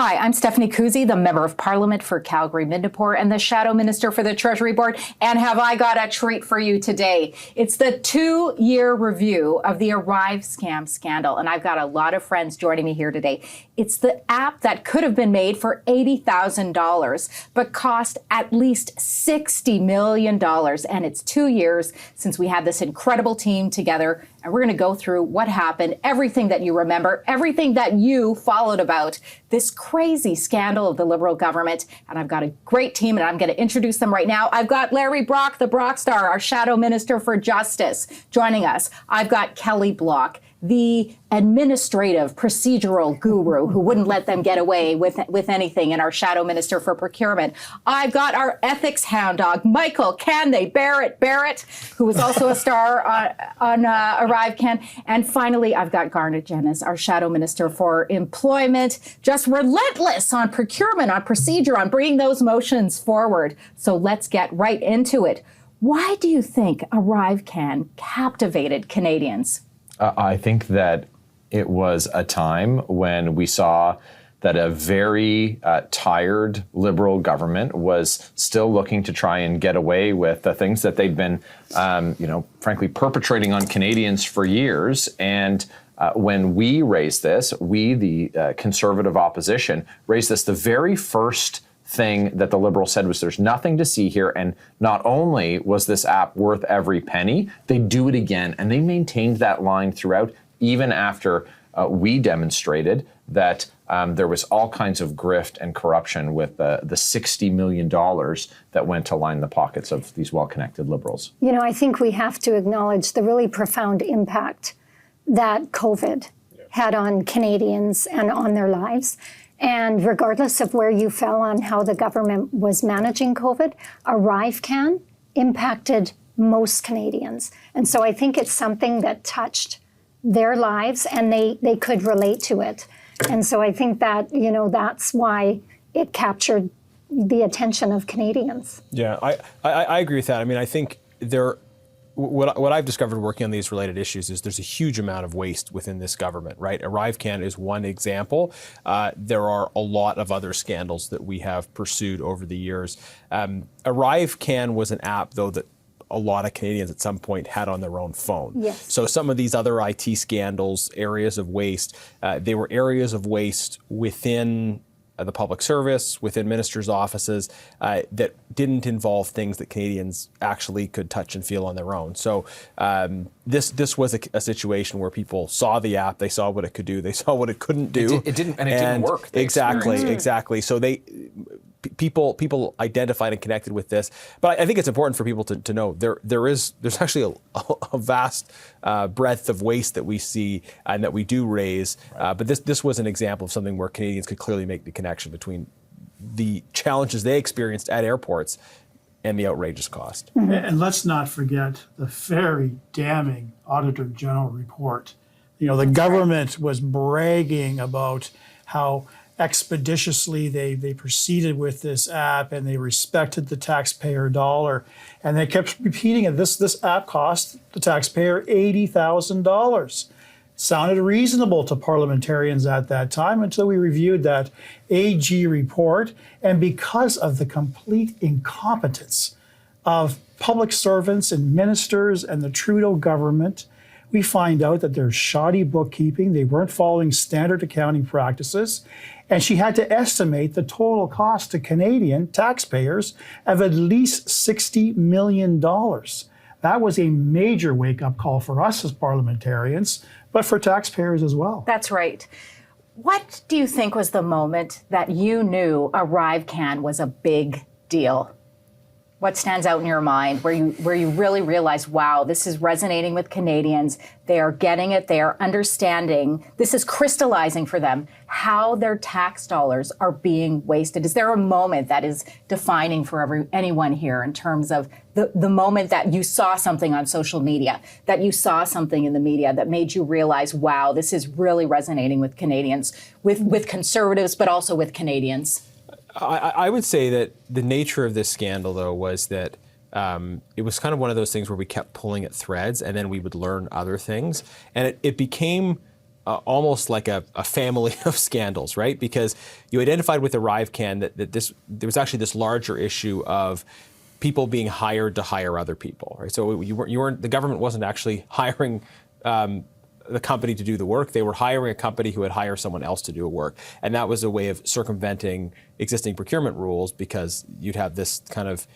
Hi, I'm Stephanie Kuzy, the Member of Parliament for Calgary-Midnapore and the Shadow Minister for the Treasury Board. And have I got a treat for you today? It's the 2-year review of the ArriveCAN scandal. And I've got a lot of friends joining me here today. It's the app that could have been made for $80,000, but cost at least $60 million. And it's 2 years since we had this incredible team together. And we're going to go through what happened, everything that you remember, everything that you followed about this crazy scandal of the Liberal government. And I've got a great team, and I'm going to introduce them right now. I've got Larry Brock, the Brock Star, our Shadow Minister for Justice, joining us. I've got Kelly Block, the administrative procedural guru who wouldn't let them get away with anything, and our Shadow Minister for Procurement. I've got our ethics hound dog, Michael Can They Bear It, who was also a star on ArriveCAN. And finally, I've got Garnet Jennis, our Shadow Minister for Employment, just relentless on procurement, on procedure, on bringing those motions forward. So let's get right into it. Why do you think ArriveCAN captivated Canadians? I think that it was a time when we saw that a very tired Liberal government was still looking to try and get away with the things that they'd been, frankly, perpetrating on Canadians for years. And when we raised this, we, the Conservative opposition, raised this, the very first thing that the Liberals said was there's nothing to see here. And not only was this app worth every penny, they do it again. And they maintained that line throughout, even after we demonstrated that there was all kinds of grift and corruption with the $60 million that went to line the pockets of these well-connected Liberals. You know, I think we have to acknowledge the really profound impact that COVID had on Canadians and on their lives. And regardless of where you fell on how the government was managing COVID, ArriveCAN impacted most Canadians. And so I think it's something that touched their lives and they could relate to it. And so I think that, that's why it captured the attention of Canadians. Yeah, I agree with that. I mean, I think what I've discovered working on these related issues is there's a huge amount of waste within this government, right? ArriveCAN is one example. There are a lot of other scandals that we have pursued over the years. ArriveCAN was an app, though, that a lot of Canadians at some point had on their own phone. Yes. So some of these other IT scandals, areas of waste, they were areas of waste within the public service, within ministers' offices, that didn't involve things that Canadians actually could touch and feel on their own. So this was a situation where people saw the app, they saw what it could do, they saw what it couldn't do. It didn't work. Exactly. So people identified and connected with this. But I think it's important for people to know there's actually a vast breadth of waste that we see and that we do raise. Right. But this was an example of something where Canadians could clearly make the connection between the challenges they experienced at airports and the outrageous cost. Mm-hmm. And let's not forget the very damning Auditor General report. The government was bragging about how expeditiously they proceeded with this app and they respected the taxpayer dollar, and they kept repeating it. This app cost the taxpayer $80,000. Sounded reasonable to parliamentarians at that time until we reviewed that AG report, and because of the complete incompetence of public servants and ministers and the Trudeau government, we find out that there's shoddy bookkeeping, they weren't following standard accounting practices, and she had to estimate the total cost to Canadian taxpayers of at least $60 million. That was a major wake-up call for us as parliamentarians, but for taxpayers as well. That's right. What do you think was the moment that you knew ArriveCAN was a big deal? What stands out in your mind where you really realize, wow, this is resonating with Canadians. They are getting it. They are understanding. This is crystallizing for them how their tax dollars are being wasted. Is there a moment that is defining for anyone here in terms of the moment that you saw something on social media, that you saw something in the media that made you realize, wow, this is really resonating with Canadians, with Conservatives, but also with Canadians? I would say that the nature of this scandal, though, was that it was kind of one of those things where we kept pulling at threads and then we would learn other things. And it became almost like a family of scandals, right? Because you identified with ArriveCAN that there was actually this larger issue of people being hired to hire other people, right? So you weren't the government wasn't actually hiring the company to do the work. They were hiring a company who would hire someone else to do a work. And that was a way of circumventing existing procurement rules, because you'd have this kind of,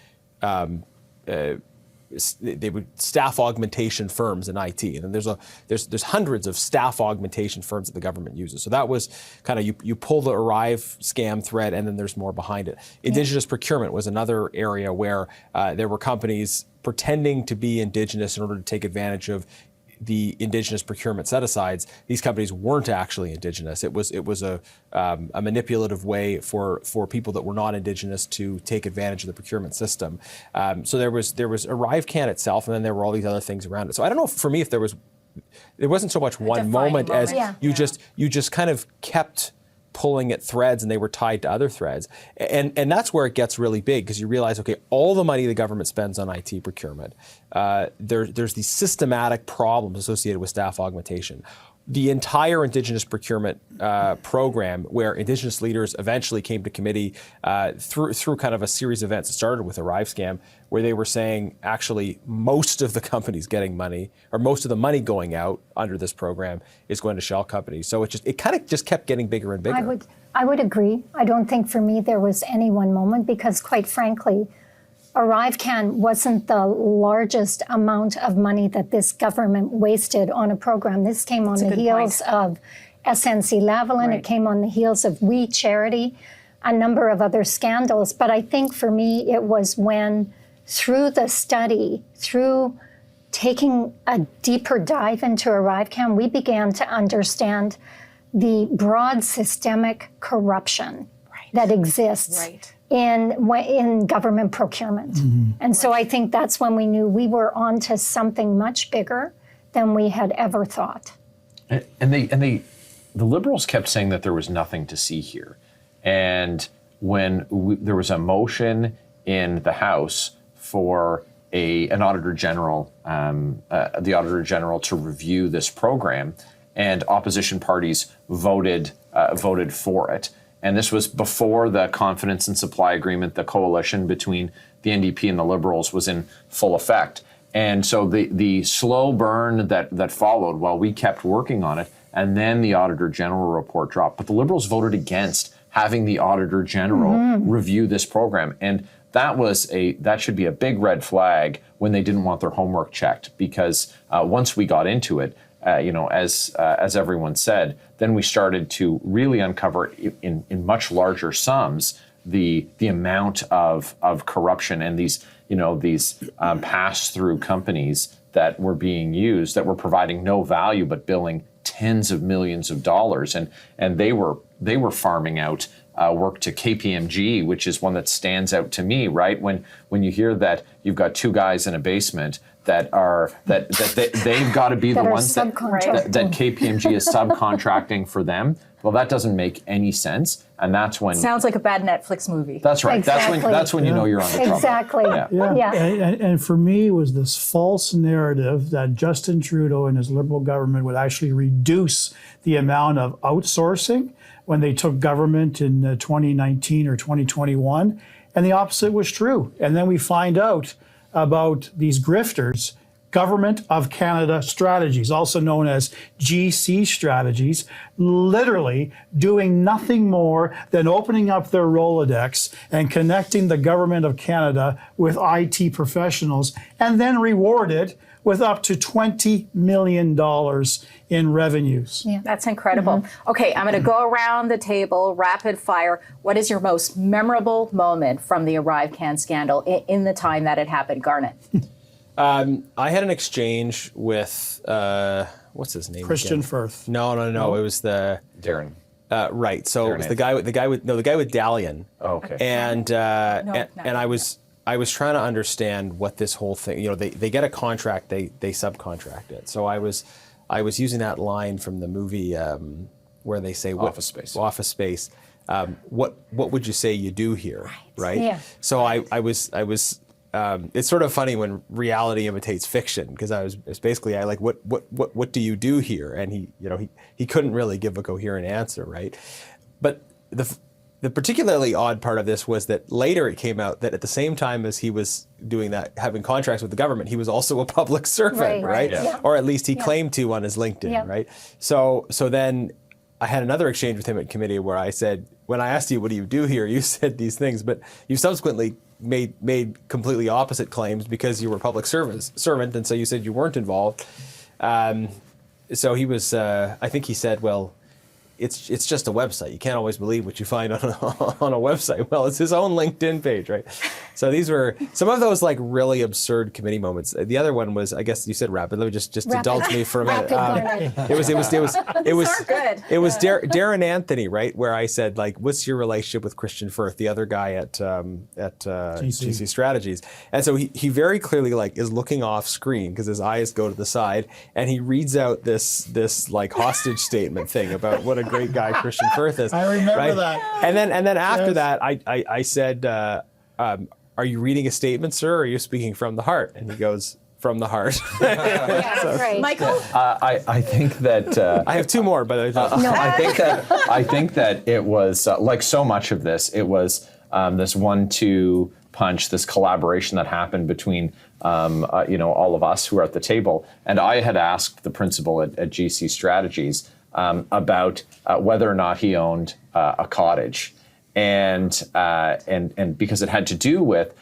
they would staff augmentation firms in IT. And there's hundreds of staff augmentation firms that the government uses. So that was kind of, you pull the Arrive scam thread, and then there's more behind it. Indigenous procurement was another area where there were companies pretending to be Indigenous in order to take advantage of the Indigenous procurement set-asides. These companies weren't actually Indigenous. It was a manipulative way for people that were not Indigenous to take advantage of the procurement system. So there was ArriveCAN itself, and then there were all these other things around it. So I don't know, for me, if there wasn't so much one moment as you just kind of kept pulling at threads, and they were tied to other threads. And that's where it gets really big, because you realize, okay, all the money the government spends on IT procurement, there's these systematic problems associated with staff augmentation. The entire Indigenous procurement program, where Indigenous leaders eventually came to committee through kind of a series of events that started with ArriveCAN, where they were saying, actually, most of the companies getting money, or most of the money going out under this program, is going to shell companies. So it kind of just kept getting bigger and bigger. I would agree. I don't think for me there was any one moment, because quite frankly, ArriveCAN wasn't the largest amount of money that this government wasted on a program. This came on the heels of SNC-Lavalin. It came on the heels of We Charity, a number of other scandals. But I think for me, it was when, through the study, through taking a deeper dive into ArriveCAN, we began to understand the broad systemic corruption that exists in government procurement. And so I think that's when we knew we were onto something much bigger than we had ever thought. And the Liberals kept saying that there was nothing to see here. And when there was a motion in the House for an Auditor General, the Auditor General to review this program, and opposition parties voted for it. And this was before the confidence and supply agreement, the coalition between the NDP and the Liberals, was in full effect. And so the slow burn that followed while we kept working on it, and then the Auditor General report dropped. But the Liberals voted against having the Auditor General review this program. And that should be a big red flag when they didn't want their homework checked, because once we got into it, as everyone said, then we started to really uncover in much larger sums the amount of corruption and these pass-through companies that were being used, that were providing no value but billing tens of millions of dollars, and they were farming out work to KPMG, which is one that stands out to me, right? When you hear that you've got two guys in a basement that they've got to be the ones that KPMG is subcontracting for them. Well, that doesn't make any sense, and that's when sounds like a bad Netflix movie. That's right. Exactly. That's when you know you're on the trouble. Exactly. Yeah. And for me, it was this false narrative that Justin Trudeau and his Liberal government would actually reduce the amount of outsourcing when they took government in 2019 or 2021, and the opposite was true. And then we find out about these grifters, Government of Canada strategies, also known as GC strategies, literally doing nothing more than opening up their Rolodex and connecting the Government of Canada with IT professionals, and then rewarded with up to $20 million in revenues. Yeah, that's incredible. Okay, I'm going to go around the table, rapid fire. What is your most memorable moment from the ArriveCAN scandal in the time that it happened, Garnet? I had an exchange with what's his name? Christian again? Firth. No. It was the Darren. Right. So Darren it was the guy with Dalian. Oh, okay. And I was trying to understand what this whole thing. They get a contract, they subcontract it. So I was using that line from the movie where they say Office Space. Office Space. What would you say you do here? Right. Yeah. So I was it's sort of funny when reality imitates fiction, because it's basically what do you do here? And he couldn't really give a coherent answer, right? But the particularly odd part of this was that later it came out that at the same time as he was doing that, having contracts with the government, he was also a public servant, right? Yeah. Or at least he claimed to on his LinkedIn, right? So then I had another exchange with him at committee where I said, when I asked you, what do you do here? You said these things, but you subsequently made completely opposite claims because you were a public servant, and so you said you weren't involved. So he was, I think he said, well, it's just a website. You can't always believe what you find on a website. Well, it's his own LinkedIn page, right? So these were some of those like really absurd committee moments. The other one was, I guess you said rapid. Let me just indulge me for a minute. It was Darren Anthony, right? Where I said, like, what's your relationship with Christian Firth, the other guy at GC Strategies? And so he very clearly like is looking off screen because his eyes go to the side, and he reads out this like hostage statement thing about what a great guy Christian Firth is. I remember right? that. And then after that, I said, are you reading a statement, sir, or are you speaking from the heart? And he goes, from the heart. Right. Michael? I think that I have two more, but I think that it was like so much of this. It was this 1-2 punch, this collaboration that happened between all of us who are at the table. And I had asked the principal at GC Strategies about whether or not he owned a cottage. And because it had to do with,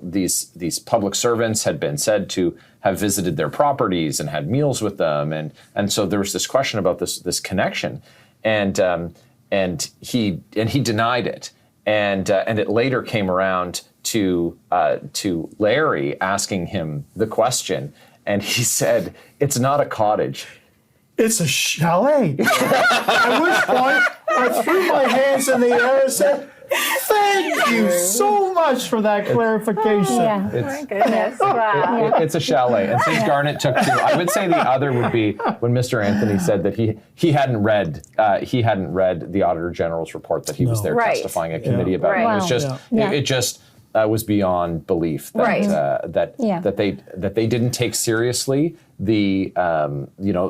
these public servants had been said to have visited their properties and had meals with them, and so there was this question about this connection, and he denied it, and it later came around to Larry asking him the question, and he said, "It's not a cottage. It's a chalet." At which point, I threw my hands in the air and said, "Thank you so much for that clarification." Yeah. My goodness. Wow. It's a chalet. And St. Garnet took two. I would say the other would be when Mr. Anthony said that he hadn't read the Auditor General's report that he was there Right. testifying at committee about. Right. It was just it just was beyond belief that Right. that they didn't take seriously the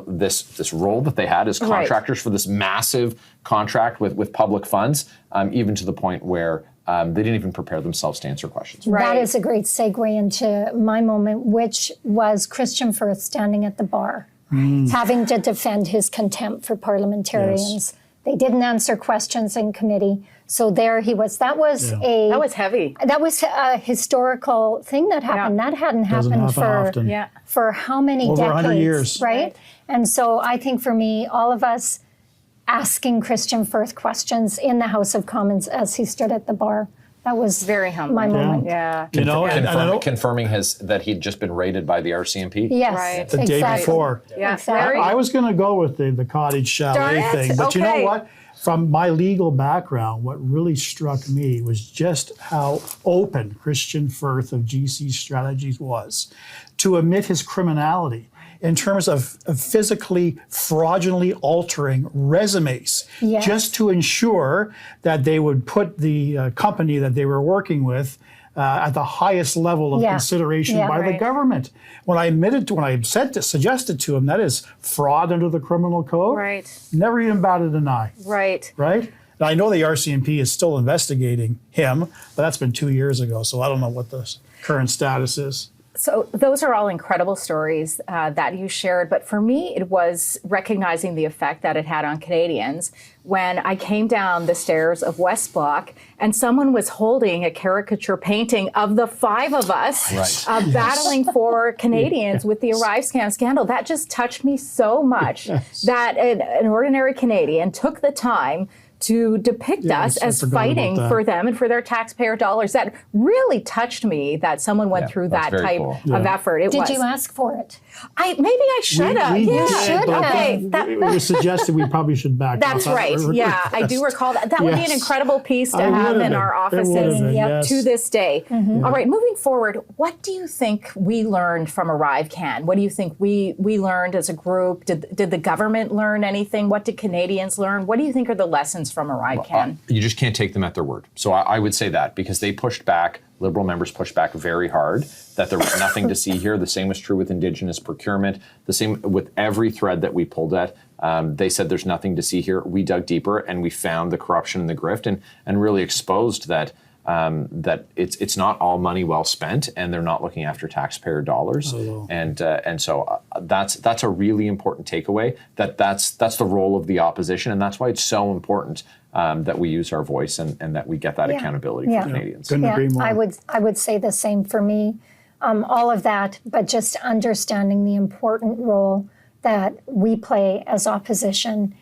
this role that they had as contractors for this massive contract with public funds, even to the point where they didn't even prepare themselves to answer questions. Right. That is a great segue into my moment, which was Christian Firth standing at the bar, having to defend his contempt for parliamentarians. Yes. They didn't answer questions in committee. So there he was. That was heavy. That was a historical thing that happened. Yeah. That hadn't Doesn't happened happen often. for how many Over decades? 100 years. Right? And so I think for me, all of us asking Christian Firth questions in the House of Commons as he stood at the bar, that was Very humbling. my moment. Yeah. And I know Confirming that he'd just been raided by the RCMP. Yes, Right. the day exactly. before. Yeah. Exactly. Larry? I was going to go with the cottage chalet Darn it. thing, but you know Okay. what? From my legal background, what really struck me was just how open Christian Firth of GC Strategies was to admit his criminality in terms of physically, fraudulently altering resumes, Yes. just to ensure that they would put the company that they were working with at the highest level of Yeah. consideration Yeah. by the Right. government. When I suggested to him that is fraud under the criminal code, Right. never even batted an eye, Right. right? And I know the RCMP is still investigating him, but that's been 2 years ago, so I don't know what the current status is. So those are all incredible stories that you shared. But for me, it was recognizing the effect that it had on Canadians when I came down the stairs of West Block and someone was holding a caricature painting of the five of us battling for Canadians with the ArriveCAN scandal. That just touched me so much that an ordinary Canadian took the time to depict us I as forgot fighting about that. for them and for their taxpayer dollars. That really touched me that someone went through that's that very type cool. of effort. It Did was. you ask for it? Maybe I should have. We Yeah. did, but Okay. it was suggested we probably should back That's off. right. Yeah, I do recall that. That would be an Yes. incredible piece to I would have have in been. our It would have offices been, yes. to this day. Mm-hmm. All right, moving forward, what do you think we learned from ArriveCAN? What do you think we learned as a group? Did the government learn anything? What did Canadians learn? What do you think are the lessons from ArriveCAN? You just can't take them at their word. So I would say that because they pushed back Liberal members pushed back very hard that there was nothing to see here. The same was true with Indigenous procurement. The same with every thread that we pulled at. They said there's nothing to see here. We dug deeper and we found the corruption and the grift and really exposed that that it's not all money well spent, and they're not looking after taxpayer dollars. And so that's a really important takeaway. That's the role of the opposition, and that's why it's so important that we use our voice and that we get that accountability for Canadians. Couldn't agree more. I would say the same for me. All of that, but just understanding the important role that we play as opposition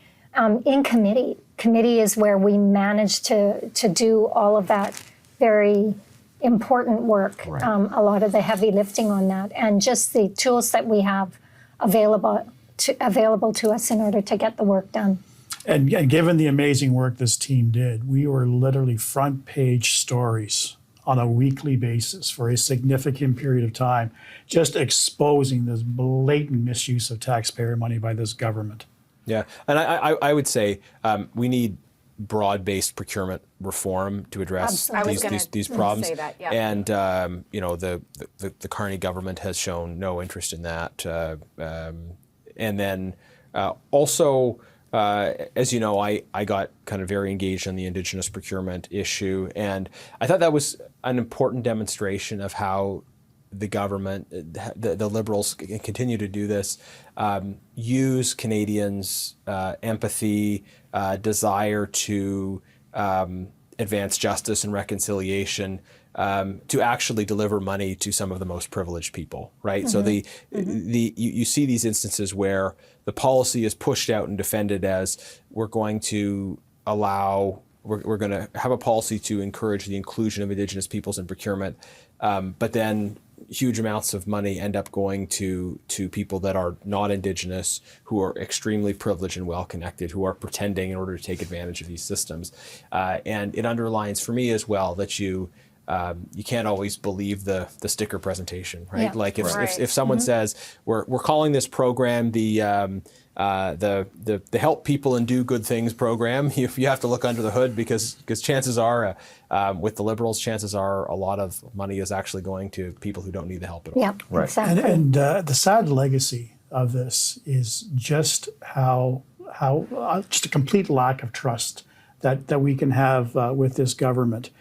in committee. Committee is where we manage to do all of that very important work, Right. A lot of the heavy lifting on that, and just the tools that we have available to us in order to get the work done. And given the amazing work this team did, we were literally front page stories on a weekly basis for a significant period of time, just exposing this blatant misuse of taxpayer money by this government. Yeah, and I would say we need broad-based procurement reform to address these problems. say that, yeah. And the Carney government has shown no interest in that. And then also, as you know, I got kind of very engaged on the Indigenous procurement issue, and I thought that was an important demonstration of how the government, the Liberals continue to do this, use Canadians' empathy, desire to advance justice and reconciliation to actually deliver money to some of the most privileged people, right? So you see these instances where the policy is pushed out and defended as we're going to have a policy to encourage the inclusion of Indigenous peoples in procurement, but then huge amounts of money end up going to people that are not Indigenous, who are extremely privileged and well-connected, who are pretending in order to take advantage of these systems. And it underlines for me as well that you can't always believe the sticker presentation, right? Yeah. Like if someone says we're calling this program the Help People and Do Good Things program, you have to look under the hood because chances are with the Liberals, chances are a lot of money is actually going to people who don't need the help at all. Yeah, Right. exactly. And the sad legacy of this is just how just a complete lack of trust that we can have with this government.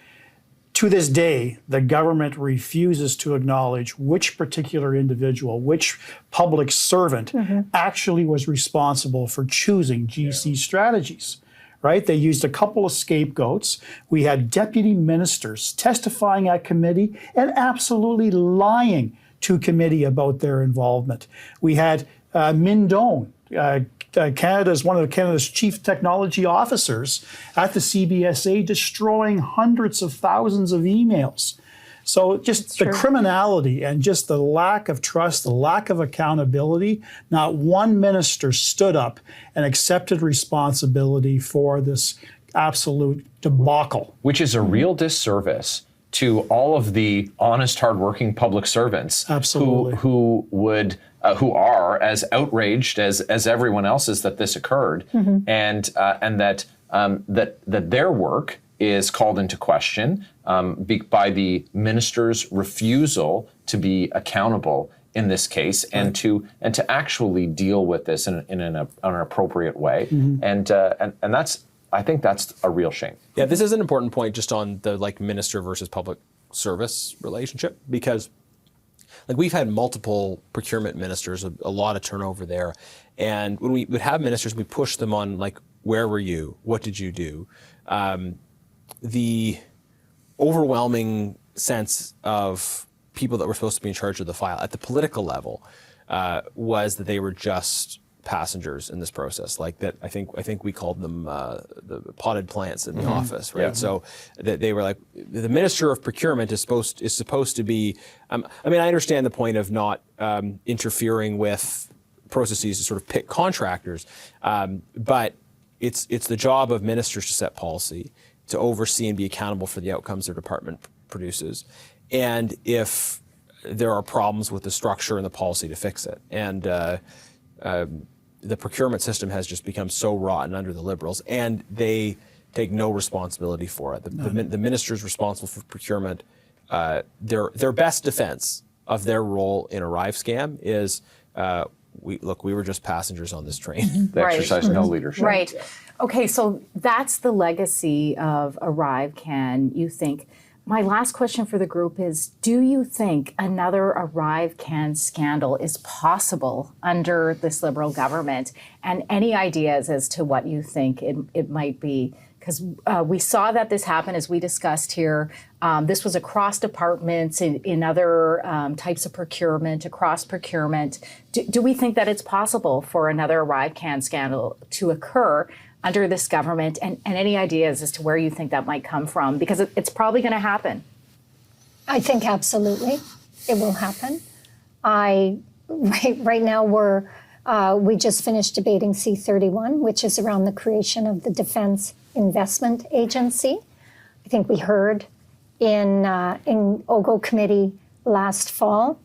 To this day, the government refuses to acknowledge which particular individual, which public servant actually was responsible for choosing GC strategies, right? They used a couple of scapegoats. We had deputy ministers testifying at committee and absolutely lying to committee about their involvement. We had Min Doan, one of Canada's chief technology officers at the CBSA, destroying hundreds of thousands of emails. So just the criminality and just the lack of trust, the lack of accountability, not one minister stood up and accepted responsibility for this absolute debacle. Which is a real disservice to all of the honest, hardworking public servants Absolutely. who are as outraged as everyone else is that this occurred, and that their work is called into question by the minister's refusal to be accountable in this case, and to actually deal with this in an appropriate way, and that's. I think that's a real shame. Yeah, this is an important point just on the minister versus public service relationship, because we've had multiple procurement ministers, a lot of turnover there. And when we would have ministers, we push them on where were you? What did you do? The overwhelming sense of people that were supposed to be in charge of the file at the political level was that they were just passengers in this process. I think we called them the potted plants in the office, right? Yeah. So that they were the Minister of Procurement is supposed to be. I understand the point of not interfering with processes to sort of pick contractors, but it's the job of ministers to set policy, to oversee and be accountable for the outcomes their department produces, and if there are problems with the structure and the policy, to fix it. And the procurement system has just become so rotten under the Liberals, and they take no responsibility for it. The minister's responsible for procurement their best defense of their role in ArriveCAN is we were just passengers on this train. They exercise no leadership. Right. Okay, so that's the legacy of ArriveCAN, you think. My last question for the group is, do you think another ArriveCAN scandal is possible under this Liberal government? And any ideas as to what you think it might be? Because we saw that this happened, as we discussed here. This was across departments, in other types of procurement, across procurement. Do we think that it's possible for another ArriveCAN scandal to occur under this government? And any ideas as to where you think that might come from? Because it's probably going to happen. I think absolutely it will happen. Right now we just finished debating C-31, which is around the creation of the Defense Investment Agency. I think we heard in OGO committee last fall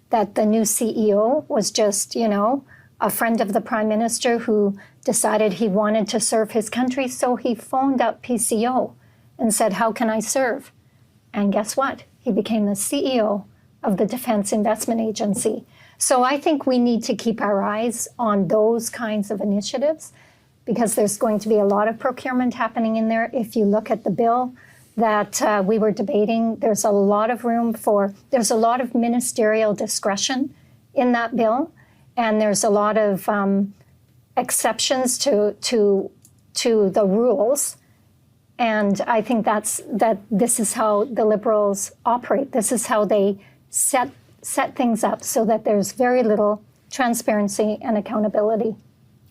that the new CEO was just, a friend of the Prime Minister who decided he wanted to serve his country, so he phoned up PCO and said, how can I serve? And guess what? He became the CEO of the Defense Investment Agency. So I think we need to keep our eyes on those kinds of initiatives, because there's going to be a lot of procurement happening in there. If you look at the bill that we were debating, there's a lot of ministerial discretion in that bill, and there's a lot of exceptions to the rules. And I think that this is how the Liberals operate. This is how they set things up so that there's very little transparency and accountability.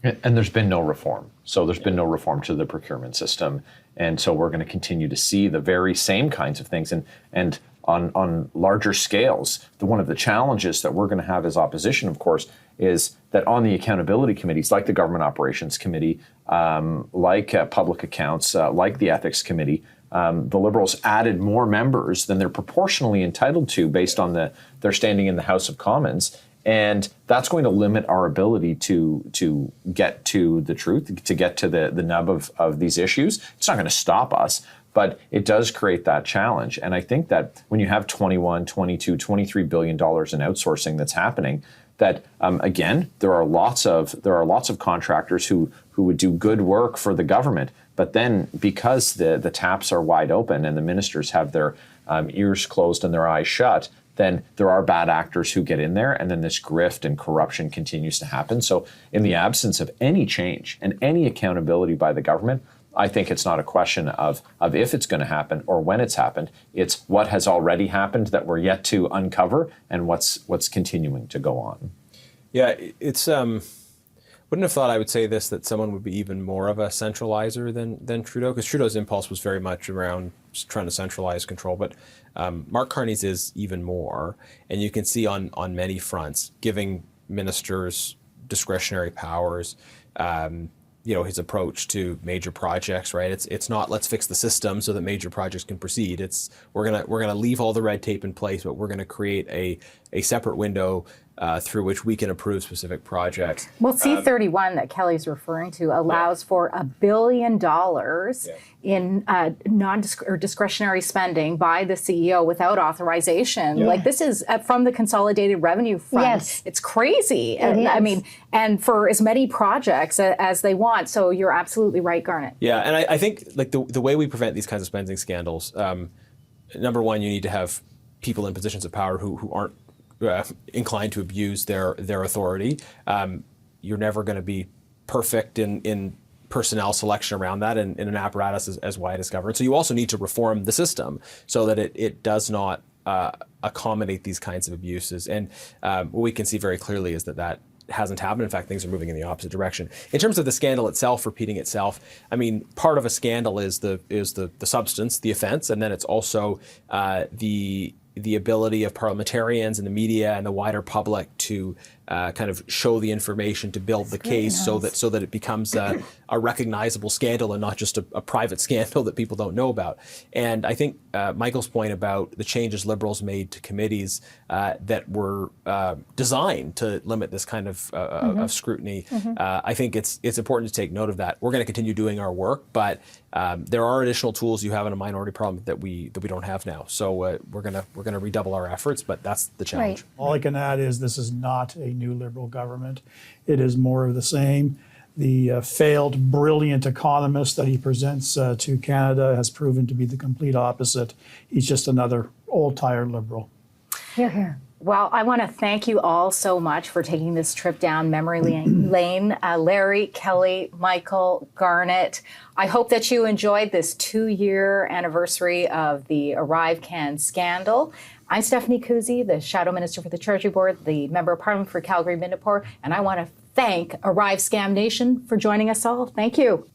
And there's been no reform. So there's been no reform to the procurement system. And so we're going to continue to see the very same kinds of things. And on larger scales, one of the challenges that we're going to have as opposition, of course, is that on the accountability committees, like the Government Operations Committee, like Public Accounts, like the Ethics Committee, the Liberals added more members than they're proportionally entitled to based on their standing in the House of Commons. And that's going to limit our ability to get to the truth, to get to the nub of these issues. It's not going to stop us, but it does create that challenge. And I think that when you have $21, $22, $23 billion in outsourcing that's happening, that again, there are lots of contractors who would do good work for the government, but then because the taps are wide open and the ministers have their ears closed and their eyes shut, then there are bad actors who get in there, and then this grift and corruption continues to happen. So in the absence of any change and any accountability by the government, I think it's not a question of if it's going to happen or when it's happened. It's what has already happened that we're yet to uncover, and what's continuing to go on. Yeah, it's wouldn't have thought I would say this, that someone would be even more of a centralizer than Trudeau, because Trudeau's impulse was very much around trying to centralize control, but Mark Carney's is even more, and you can see on many fronts, giving ministers discretionary powers. His approach to major projects, right? It's not let's fix the system so that major projects can proceed. It's we're gonna leave all the red tape in place, but we're gonna create a separate window through which we can approve specific projects. Well, C-31 that Kelly's referring to allows for $1 billion in discretionary spending by the CEO without authorization. Like, this is from the Consolidated Revenue Fund. Yes. It's crazy. I mean, and for as many projects as they want. So you're absolutely right, Garnet. Yeah, and I think like the way we prevent these kinds of spending scandals, number one, you need to have people in positions of power who aren't inclined to abuse their authority. You're never going to be perfect in personnel selection around that and in an apparatus as wide as government. So you also need to reform the system so that it does not accommodate these kinds of abuses. And what we can see very clearly is that hasn't happened. In fact, things are moving in the opposite direction. In terms of the scandal itself repeating itself, I mean, part of a scandal is the substance, the offense, and then it's also the ability of parliamentarians and the media and the wider public to kind of show the information to build the case so that it becomes a recognizable scandal and not just a private scandal that people don't know about. And I think Michael's point about the changes Liberals made to committees that were designed to limit this kind of scrutiny, I think it's important to take note of that. We're going to continue doing our work, but there are additional tools you have in a minority parliament that we don't have now. So we're gonna redouble our efforts, but that's the challenge. Right. All I can add is this is not a new Liberal government. It is more of the same. The failed, brilliant economist that he presents to Canada has proven to be the complete opposite. He's just another old, tired Liberal. Hear, hear. Well, I want to thank you all so much for taking this trip down memory lane. Larry, Kelly, Michael, Garnet. I hope that you enjoyed this 2-year anniversary of the ArriveCAN scandal. I'm Stephanie Kuzy, the Shadow Minister for the Treasury Board, the Member of Parliament for Calgary-Midnapore, and I want to thank Arrive Scam Nation for joining us all. Thank you.